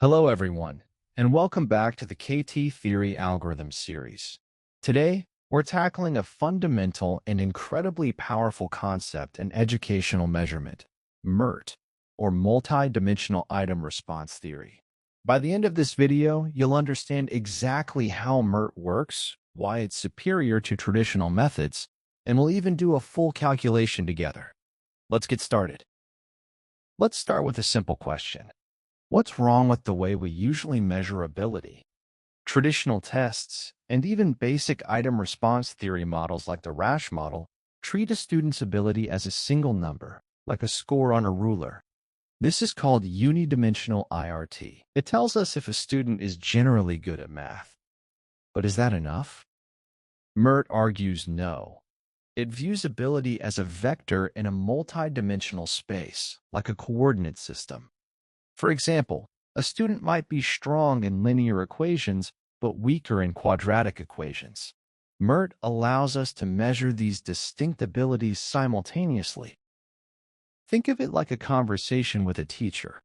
Hello, everyone, and welcome back to the KT Theory Algorithm series. Today, we're tackling a fundamental and incredibly powerful concept in educational measurement, MIRT, or Multi-Dimensional Item Response Theory. By the end of this video, you'll understand exactly how MIRT works, why it's superior to traditional methods, and we'll even do a full calculation together. Let's get started. Let's start with a simple question. What's wrong with the way we usually measure ability? Traditional tests, and even basic item response theory models like the RASH model, treat a student's ability as a single number, like a score on a ruler. This is called unidimensional IRT. It tells us if a student is generally good at math. But is that enough? MIRT argues no. It views ability as a vector in a multidimensional space, like a coordinate system. For example, a student might be strong in linear equations, but weaker in quadratic equations. MIRT allows us to measure these distinct abilities simultaneously. Think of it like a conversation with a teacher.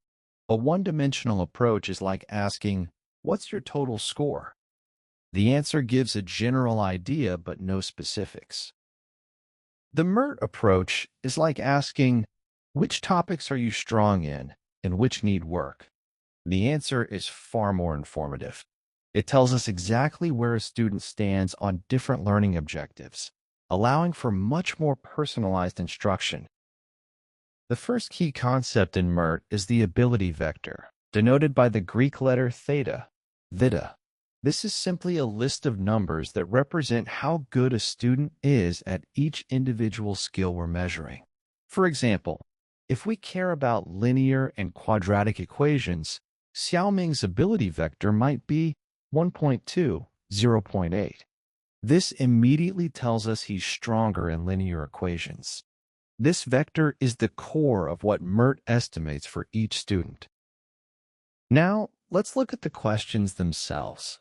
A one-dimensional approach is like asking, "What's your total score?" The answer gives a general idea but no specifics. The MIRT approach is like asking, "Which topics are you strong in and which need work?" The answer is far more informative. It tells us exactly where a student stands on different learning objectives, allowing for much more personalized instruction. The first key concept in MIRT is the ability vector, denoted by the Greek letter theta, vita. This is simply a list of numbers that represent how good a student is at each individual skill we're measuring. For example, if we care about linear and quadratic equations, Xiaoming's ability vector might be 1.2, 0.8. This immediately tells us he's stronger in linear equations. This vector is the core of what MIRT estimates for each student. Now, let's look at the questions themselves.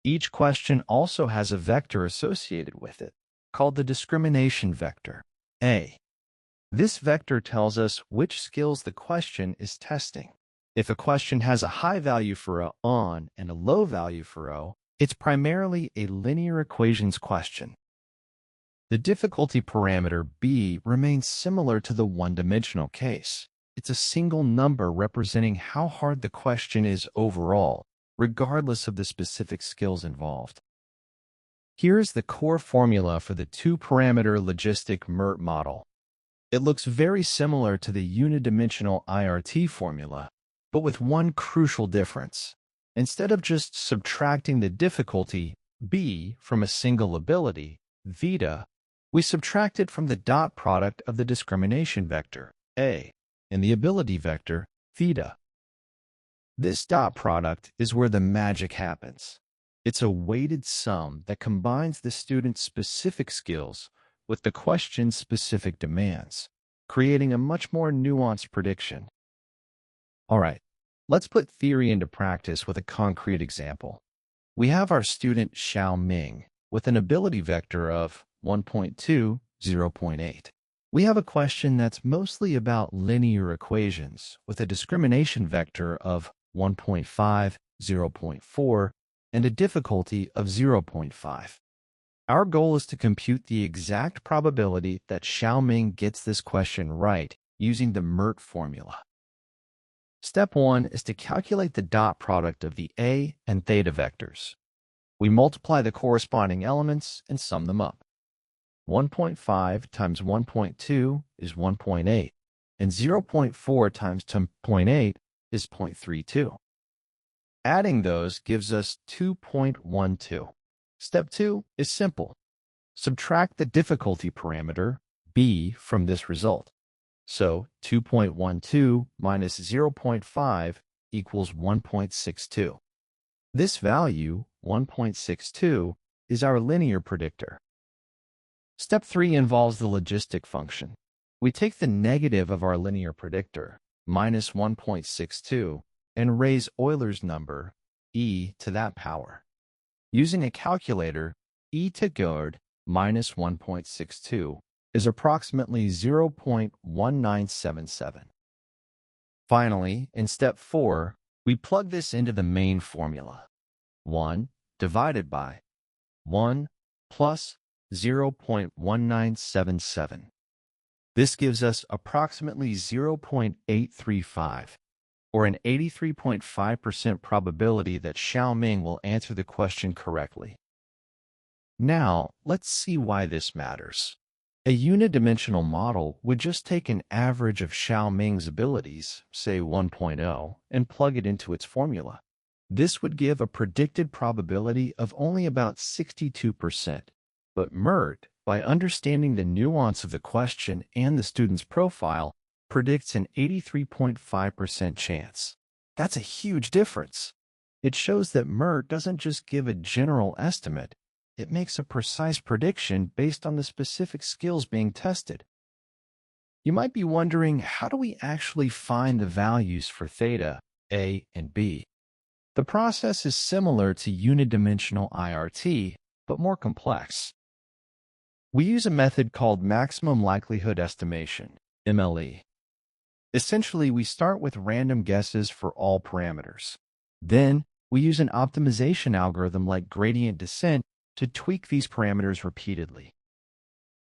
Each question also has a vector associated with it, called the discrimination vector, A. This vector tells us which skills the question is testing. If a question has a high value for a on and a low value for o, it's primarily a linear equations question. The difficulty parameter b remains similar to the one-dimensional case. It's a single number representing how hard the question is overall, regardless of the specific skills involved. Here's the core formula for the two-parameter logistic MIRT model. It looks very similar to the unidimensional IRT formula, but with one crucial difference. Instead of just subtracting the difficulty, B, from a single ability, vita, we subtract it from the dot product of the discrimination vector, A, and the ability vector, theta. This dot product is where the magic happens. It's a weighted sum that combines the student's specific skills with the question's specific demands, creating a much more nuanced prediction. All right, let's put theory into practice with a concrete example. We have our student Xiao Ming with an ability vector of 1.2, 0.8. We have a question that's mostly about linear equations with a discrimination vector of 1.5, 0.4, and a difficulty of 0.5. Our goal is to compute the exact probability that Xiaoming gets this question right using the MIRT formula. Step 1 is to calculate the dot product of the A and theta vectors. We multiply the corresponding elements and sum them up. 1.5 times 1.2 is 1.8, and 0.4 times 10.8 is 0.32. Adding those gives us 2.12. Step 2 is simple. Subtract the difficulty parameter, b, from this result. So 2.12 minus 0.5 equals 1.62. This value, 1.62, is our linear predictor. Step 3 involves the logistic function. We take the negative of our linear predictor, minus 1.62, and raise Euler's number, e, to that power. Using a calculator, e to GORD minus 1.62 is approximately 0.1977. Finally, in step 4, We plug this into the main formula. 1 divided by 1 plus 0.1977. This gives us approximately 0.835, or an 83.5% probability that Xiaoming will answer the question correctly. Now, let's see why this matters. A unidimensional model would just take an average of Xiaoming's abilities, say 1.0, and plug it into its formula. This would give a predicted probability of only about 62%. But MIRT, by understanding the nuance of the question and the student's profile, predicts an 83.5% chance. That's a huge difference. It shows that MIRT doesn't just give a general estimate, it makes a precise prediction based on the specific skills being tested. You might be wondering, how do we actually find the values for theta, A, and B? The process is similar to unidimensional IRT, but more complex. We use a method called maximum likelihood estimation, MLE. Essentially, we start with random guesses for all parameters. Then, we use an optimization algorithm like gradient descent to tweak these parameters repeatedly.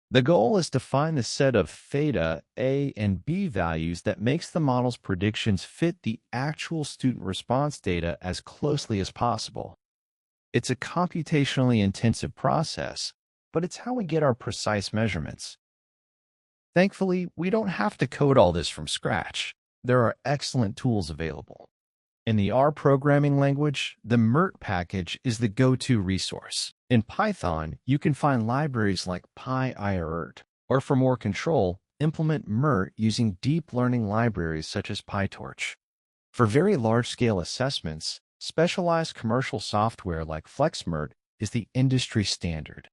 The goal is to find the set of theta, A, and B values that makes the model's predictions fit the actual student response data as closely as possible. It's a computationally intensive process, but it's how we get our precise measurements. Thankfully, we don't have to code all this from scratch. There are excellent tools available. In the R programming language, the MIRT package is the go-to resource. In Python, you can find libraries like PyIRT, or for more control, implement MIRT using deep learning libraries such as PyTorch. For very large-scale assessments, specialized commercial software like FlexMIRT is the industry standard.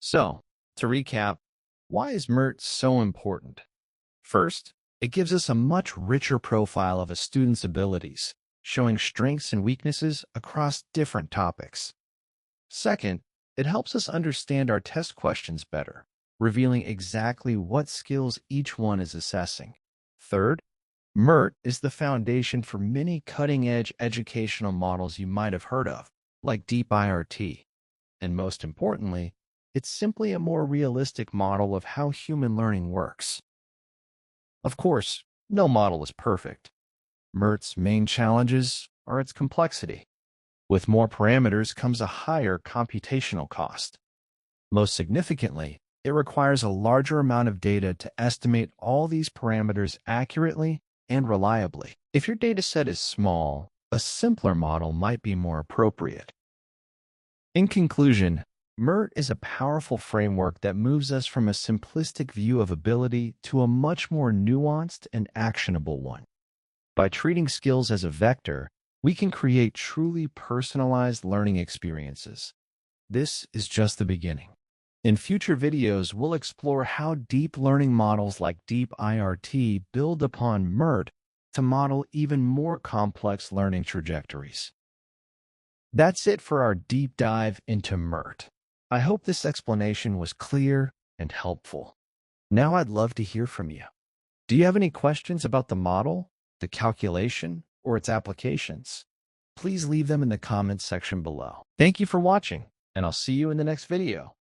So, to recap, why is MIRT so important? First, it gives us a much richer profile of a student's abilities, showing strengths and weaknesses across different topics. Second, it helps us understand our test questions better, revealing exactly what skills each one is assessing. Third, MIRT is the foundation for many cutting-edge educational models you might have heard of, like Deep IRT. And most importantly, it's simply a more realistic model of how human learning works. Of course, no model is perfect. MIRT's main challenges are its complexity. With more parameters comes a higher computational cost. Most significantly, it requires a larger amount of data to estimate all these parameters accurately and reliably. If your dataset is small, a simpler model might be more appropriate. In conclusion, MIRT is a powerful framework that moves us from a simplistic view of ability to a much more nuanced and actionable one. By treating skills as a vector, we can create truly personalized learning experiences. This is just the beginning. In future videos, we'll explore how deep learning models like Deep IRT build upon MIRT to model even more complex learning trajectories. That's it for our deep dive into MIRT. I hope this explanation was clear and helpful. Now I'd love to hear from you. Do you have any questions about the model, the calculation, or its applications? Please leave them in the comments section below. Thank you for watching, and I'll see you in the next video.